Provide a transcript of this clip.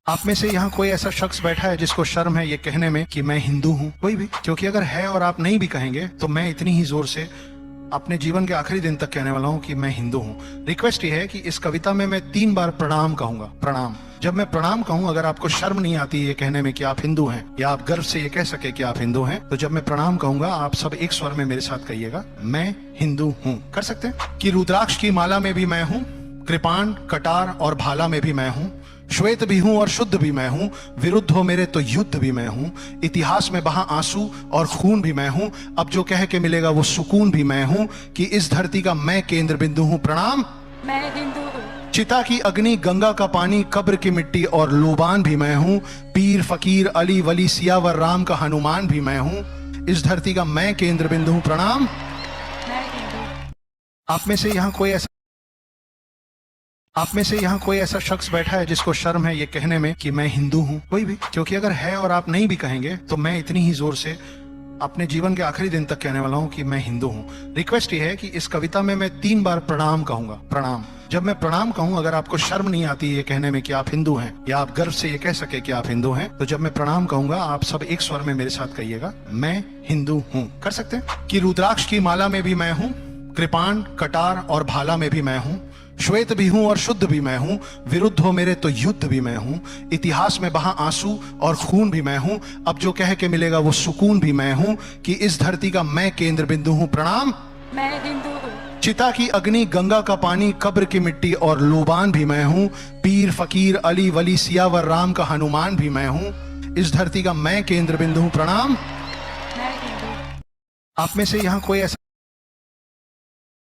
आप में से यहाँ कोई ऐसा शख्स बैठा है जिसको शर्म है ये कहने में कि मैं हिंदू हूँ? कोई भी? क्योंकि अगर है और आप नहीं भी कहेंगे तो मैं इतनी ही जोर से अपने जीवन के आखिरी दिन तक कहने वाला हूँ कि मैं हिंदू हूँ। रिक्वेस्ट ये है कि इस कविता में मैं 3 बार प्रणाम कहूंगा। प्रणाम। जब मैं प्रणाम कहूँ, अगर आपको शर्म नहीं आती ये कहने में कि आप हिंदू हैं, या आप गर्व से ये कह सके कि आप हिंदू हैं, तो जब मैं प्रणाम कहूंगा आप सब एक स्वर में मेरे साथ कहिएगा, मैं हिंदू हूँ। कर सकते हैं? कि रुद्राक्ष की माला में भी मैं हूँ, कृपाण, कटार और भाला में भी मैं हूँ, श्वेत भी हूं और शुद्ध भी मैं हूं, विरुद्ध हो मेरे तो युद्ध भी मैं हूं, इतिहास में बहा आंसू और खून भी मैं हूं, अब जो कह के मिलेगा वो सुकून भी मैं हूं, कि इस धरती का मैं केंद्र बिंदु हूं। प्रणाम। मैं हिंदू हूँ। चिता की अग्नि, गंगा का पानी, कब्र की मिट्टी और लोबान भी मैं हूं, पीर फकीर अली वली सियावर राम का हनुमान भी मैं हूं, इस धरती का मैं केंद्र बिंदु हूं। प्रणाम। मैं हिंदू। आप में से यहाँ कोई ऐसा शख्स बैठा है जिसको शर्म है ये कहने में कि मैं हिंदू हूँ? कोई भी? क्योंकि अगर है और आप नहीं भी कहेंगे तो मैं इतनी ही जोर से अपने जीवन के आखिरी दिन तक कहने वाला हूँ कि मैं हिंदू हूँ। रिक्वेस्ट ये है कि इस कविता में मैं 3 बार प्रणाम कहूंगा। प्रणाम। जब मैं प्रणाम कहूँ, अगर आपको शर्म नहीं आती ये कहने में कि आप हिंदू हैं, या आप गर्व से ये कह सके कि आप हिंदू हैं, तो जब मैं प्रणाम कहूंगा आप सब एक स्वर में मेरे साथ कहिएगा, मैं हिंदू हूँ। कर सकते हैं? कि रुद्राक्ष की माला में भी मैं हूँ, कृपाण, कटार और भाला में भी मैं हूँ, श्वेत भी हूं और शुद्ध भी मैं हूं, विरुद्ध हो मेरे तो युद्ध भी मैं हूं, इतिहास में बहा आंसू और खून भी मैं हूं, अब जो कह के मिलेगा वो सुकून भी मैं हूं, कि इस धरती का मैं केंद्र बिंदु हूं। प्रणाम। मैं हिंदू हूँ। चिता की अग्नि, गंगा का पानी, कब्र की मिट्टी और लोबान भी मैं हूं, पीर फकीर अली वली सियावर राम का हनुमान भी मैं हूं, इस धरती का मैं केंद्र बिंदु हूं। प्रणाम। मैं हिंदू। आप में से यहाँ कोई ऐसा